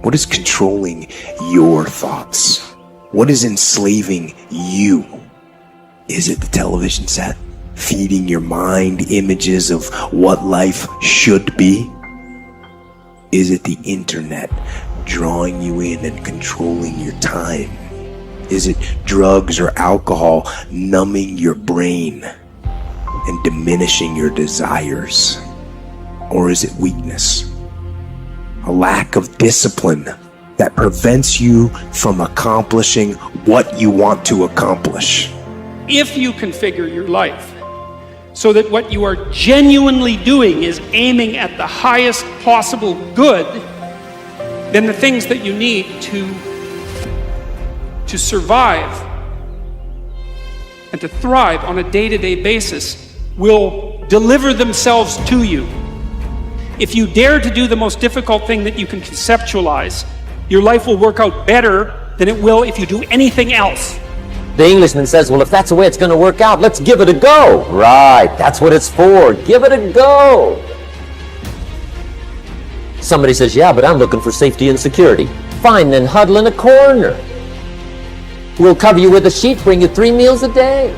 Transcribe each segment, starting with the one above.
What is controlling your thoughts? What is enslaving you? Is it the television set, feeding your mind images of what life should be? Is it the internet, drawing you in and controlling your time? Is it drugs or alcohol numbing your brain and diminishing your desires? Or is it weakness? A lack of discipline that prevents you from accomplishing what you want to accomplish. If you configure your life so that what you are genuinely doing is aiming at the highest possible good, then the things that you need to survive and to thrive on a day-to-day basis will deliver themselves to you. If you dare to do the most difficult thing that you can conceptualize, your life will work out better than it will if you do anything else. The Englishman says, well, if that's the way it's going to work out, let's give it a go. Right, that's what it's for. Give it a go. Somebody says, yeah, but I'm looking for safety and security. Fine, then huddle in a corner. We'll cover you with a sheet, bring you 3 meals a day.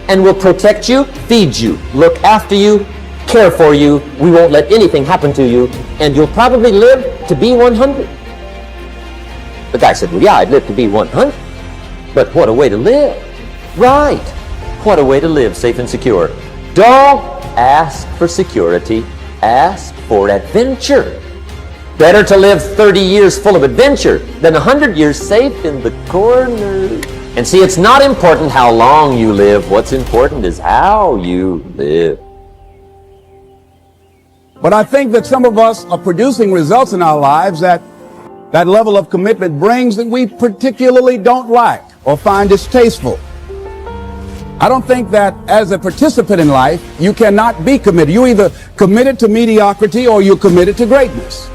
And we'll protect you, feed you, look after you, care for you. We won't let anything happen to you. And you'll probably live to be 100. The guy said, well, yeah, I'd live to be 100. But what a way to live. Right. What a way to live, safe and secure. Don't ask for security. Ask for adventure. Better to live 30 years full of adventure than 100 years safe in the corner. And see, it's not important how long you live. What's important is how you live. But I think that some of us are producing results in our lives that level of commitment brings that we particularly don't like or find distasteful. I don't think that as a participant in life, you cannot be committed. You're either committed to mediocrity or you're committed to greatness.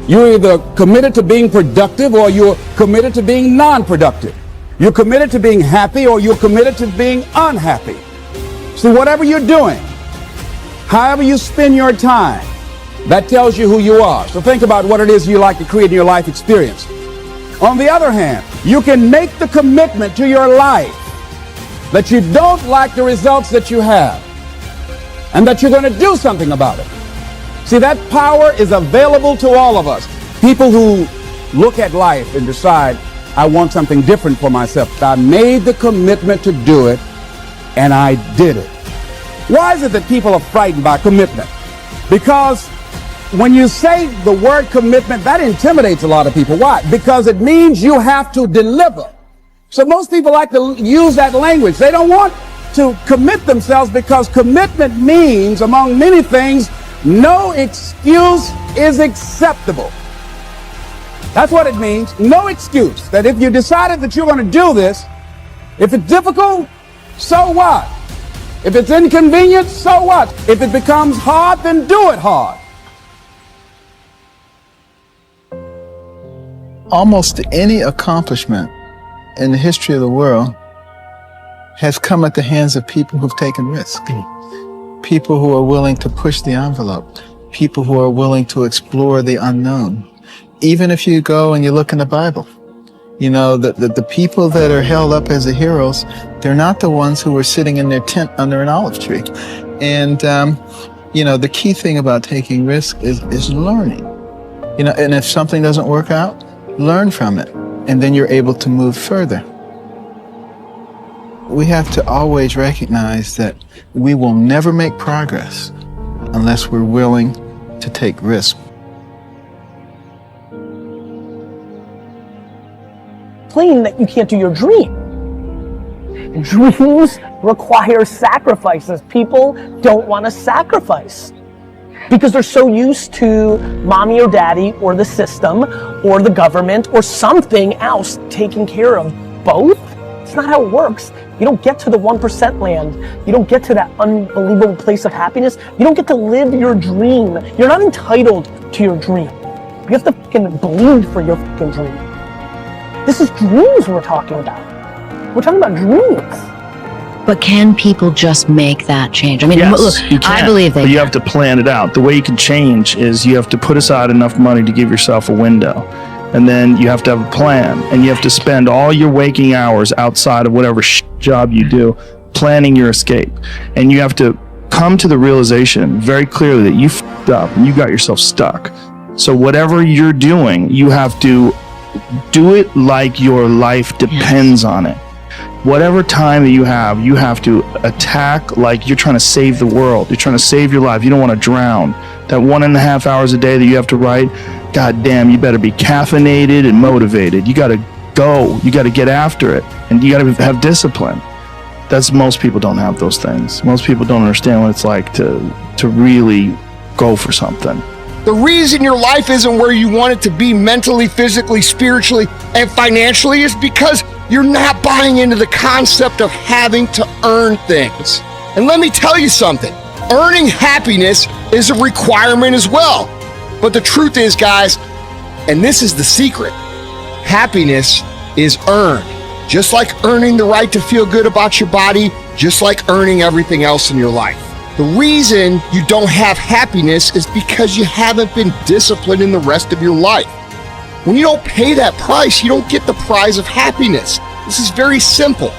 You're either committed to being productive or you're committed to being non-productive. You're committed to being happy or you're committed to being unhappy. See, whatever you're doing, however you spend your time, that tells you who you are. So think about what it is you like to create in your life experience. On the other hand, you can make the commitment to your life that you don't like the results that you have and that you're going to do something about it. See, that power is available to all of us. People who look at life and decide, I want something different for myself. I made the commitment to do it, and I did it. Why is it that people are frightened by commitment? Because when you say the word commitment, that intimidates a lot of people. Why? Because it means you have to deliver. So most people like to use that language. They don't want to commit themselves because commitment means, among many things, no excuse is acceptable. That's what it means. No excuse. That if you decided that you're going to do this, if it's difficult, so what? If it's inconvenient, so what? If it becomes hard, then do it hard. Almost any accomplishment in the history of the world has come at the hands of people who've taken risks. People who are willing to push the envelope. People who are willing to explore the unknown. Even if you go and you look in the Bible, you know, the people that are held up as the heroes, they're not the ones who were sitting in their tent under an olive tree. And, you know, the key thing about taking risk is learning. You know, and if something doesn't work out, learn from it, and then you're able to move further. We have to always recognize that we will never make progress unless we're willing to take risks. Claim that you can't do your dream. Dreams require sacrifices. People don't want to sacrifice because they're so used to mommy or daddy or the system or the government or something else taking care of both. It's not how it works. You don't get to the 1% land. You don't get to that unbelievable place of happiness. You don't get to live your dream. You're not entitled to your dream. You have to fucking bleed for your fucking dream. This is dreams we're talking about. We're talking about dreams. But can people just make that change? I mean, Yes, look, you can, I believe they but you can. have to plan it out. The way you can change is you have to put aside enough money to give yourself a window. And then you have to have a plan, and you have to spend all your waking hours outside of whatever job you do planning your escape. And you have to come to the realization very clearly that you f***ed up and you got yourself stuck. So whatever you're doing, you have to do it like your life depends on it. Whatever time that you have to attack like you're trying to save the world. You're trying to save your life. You don't want to drown. That 1.5 hours a day that you have to write, God damn, you better be caffeinated and motivated. You got to go. You got to get after it. And you got to have discipline. Most people don't have those things. Most people don't understand what it's like to really go for something. The reason your life isn't where you want it to be mentally, physically, spiritually, and financially is because you're not buying into the concept of having to earn things. And let me tell you something, earning happiness is a requirement as well. But the truth is, guys, and this is the secret, happiness is earned. Just like earning the right to feel good about your body, just like earning everything else in your life. The reason you don't have happiness is because you haven't been disciplined in the rest of your life. When you don't pay that price, you don't get the prize of happiness. This is very simple.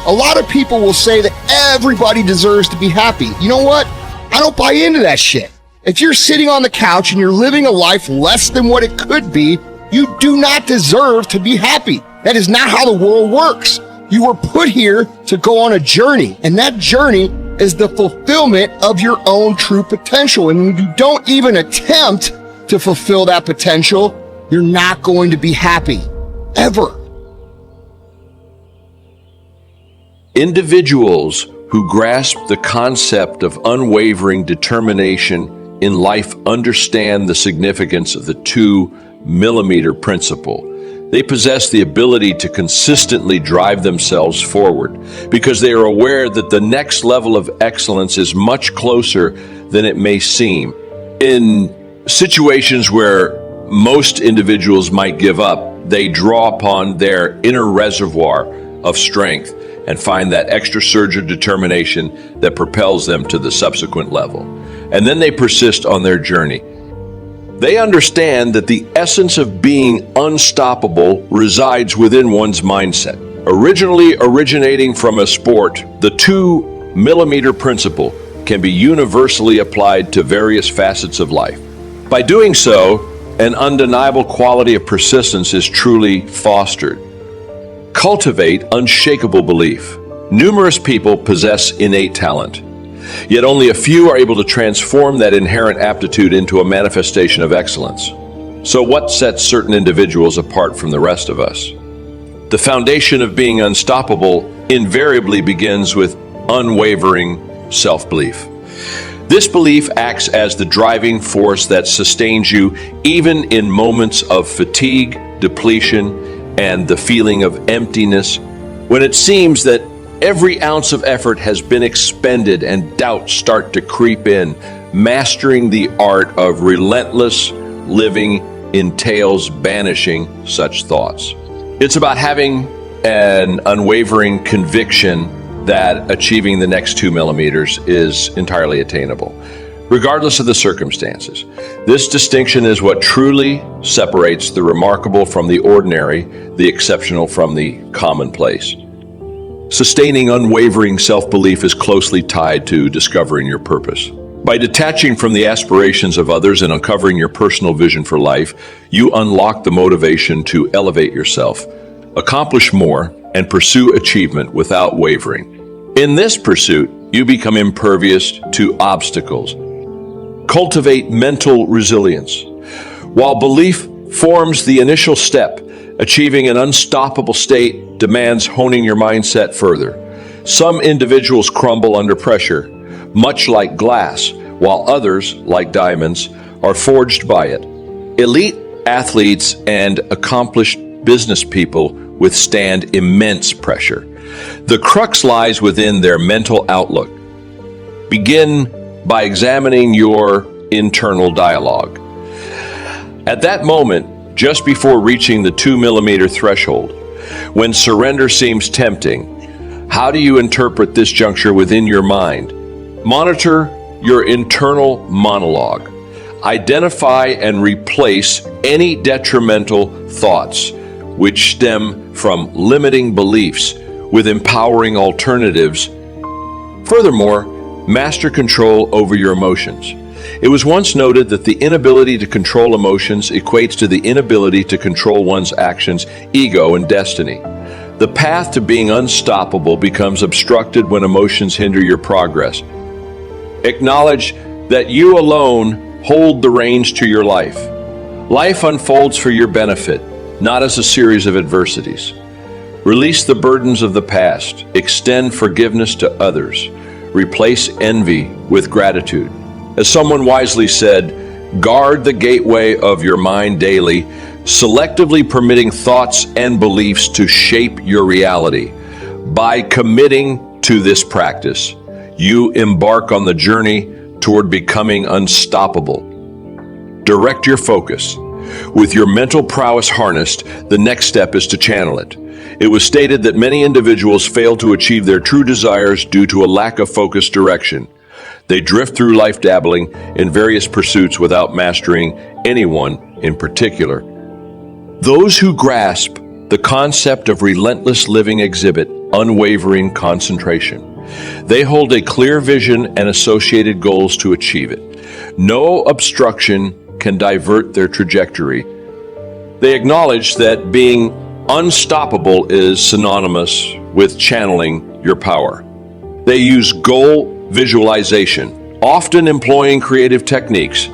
A lot of people will say that everybody deserves to be happy. You know what? I don't buy into that shit. If you're sitting on the couch and you're living a life less than what it could be, you do not deserve to be happy. That is not how the world works. You were put here to go on a journey, and that journey is the fulfillment of your own true potential. And when you don't even attempt to fulfill that potential, you're not going to be happy, ever. Individuals who grasp the concept of unwavering determination in life understand the significance of the 2-millimeter principle. They possess the ability to consistently drive themselves forward because they are aware that the next level of excellence is much closer than it may seem. In situations where most individuals might give up, they draw upon their inner reservoir of strength and find that extra surge of determination that propels them to the subsequent level. And then they persist on their journey. They understand that the essence of being unstoppable resides within one's mindset. Originally originating from a sport, the 2-millimeter principle can be universally applied to various facets of life. By doing so, an undeniable quality of persistence is truly fostered. Cultivate unshakable belief. Numerous people possess innate talent. Yet only a few are able to transform that inherent aptitude into a manifestation of excellence. So what sets certain individuals apart from the rest of us? The foundation of being unstoppable invariably begins with unwavering self-belief. This belief acts as the driving force that sustains you even in moments of fatigue, depletion, and the feeling of emptiness, when it seems that every ounce of effort has been expended and doubts start to creep in. Mastering the art of relentless living entails banishing such thoughts. It's about having an unwavering conviction that achieving the next 2 millimeters is entirely attainable, regardless of the circumstances. This distinction is what truly separates the remarkable from the ordinary, the exceptional from the commonplace. Sustaining unwavering self-belief is closely tied to discovering your purpose. By detaching from the aspirations of others and uncovering your personal vision for life, you unlock the motivation to elevate yourself, accomplish more, and pursue achievement without wavering. In this pursuit, you become impervious to obstacles. Cultivate mental resilience. While belief forms the initial step, achieving an unstoppable state demands honing your mindset further. Some individuals crumble under pressure, much like glass, while others, like diamonds, are forged by it. Elite athletes and accomplished business people withstand immense pressure. The crux lies within their mental outlook. Begin by examining your internal dialogue. At that moment, just before reaching the 2 millimeter threshold, when surrender seems tempting, How do you interpret this juncture within your mind? Monitor your internal monologue. Identify and replace any detrimental thoughts which stem from limiting beliefs with empowering alternatives. Furthermore, master control over your emotions. It was once noted that the inability to control emotions equates to the inability to control one's actions, ego, and destiny. The path to being unstoppable becomes obstructed when emotions hinder your progress. Acknowledge that you alone hold the reins to your life. Life unfolds for your benefit, not as a series of adversities. Release the burdens of the past. Extend forgiveness to others. Replace envy with gratitude. As someone wisely said, guard the gateway of your mind daily, selectively permitting thoughts and beliefs to shape your reality. By committing to this practice, you embark on the journey toward becoming unstoppable. Direct your focus. With your mental prowess harnessed, the next step is to channel it. It was stated that many individuals fail to achieve their true desires due to a lack of focused direction. They drift through life dabbling in various pursuits without mastering any one in particular. Those who grasp the concept of relentless living exhibit unwavering concentration. They hold a clear vision and associated goals to achieve it. No obstruction can divert their trajectory. They acknowledge that being unstoppable is synonymous with channeling your power. They use goal visualization, often employing creative techniques.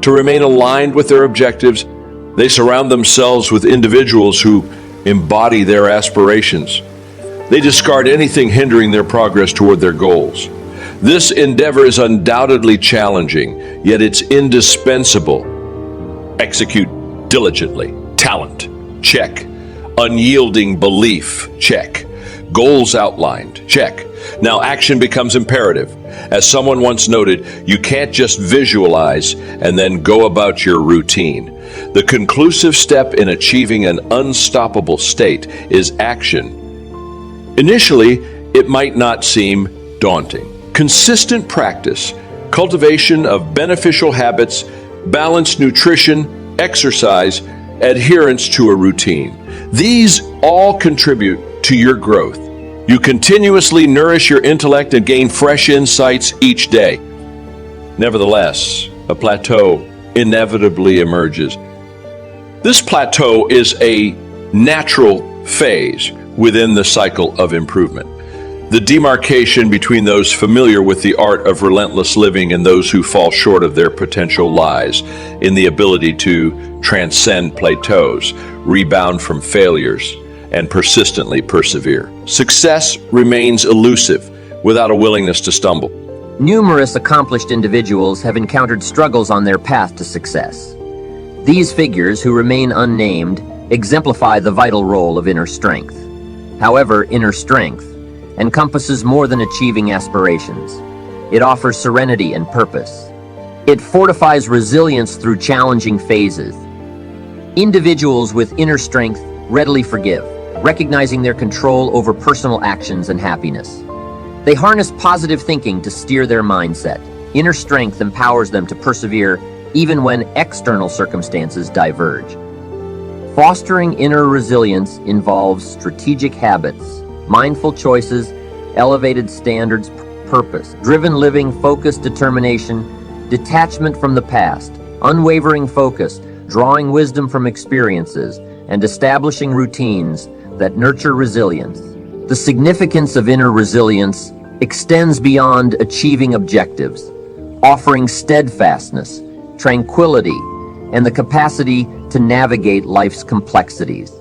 To remain aligned with their objectives, they surround themselves with individuals who embody their aspirations. They discard anything hindering their progress toward their goals. This endeavor is undoubtedly challenging, yet it's indispensable. Execute diligently. Talent, check. Unyielding belief, check. Goals outlined, check. Now action becomes imperative. As someone once noted, you can't just visualize and then go about your routine. The conclusive step in achieving an unstoppable state is action. Initially, it might not seem daunting. Consistent practice, cultivation of beneficial habits, balanced nutrition, exercise, adherence to a routine. These all contribute to your growth. You continuously nourish your intellect and gain fresh insights each day. Nevertheless, a plateau inevitably emerges. This plateau is a natural phase within the cycle of improvement. The demarcation between those familiar with the art of relentless living and those who fall short of their potential lies in the ability to transcend plateaus, rebound from failures, and persistently persevere. Success remains elusive without a willingness to stumble. Numerous accomplished individuals have encountered struggles on their path to success. These figures, who remain unnamed, exemplify the vital role of inner strength. However, inner strength encompasses more than achieving aspirations. It offers serenity and purpose. It fortifies resilience through challenging phases. Individuals with inner strength readily forgive, recognizing their control over personal actions and happiness. They harness positive thinking to steer their mindset. Inner strength empowers them to persevere even when external circumstances diverge. Fostering inner resilience involves strategic habits, mindful choices, elevated standards, purpose, driven living, focused determination, detachment from the past, unwavering focus, drawing wisdom from experiences, and establishing routines that nurture resilience. The significance of inner resilience extends beyond achieving objectives, offering steadfastness, tranquility, and the capacity to navigate life's complexities.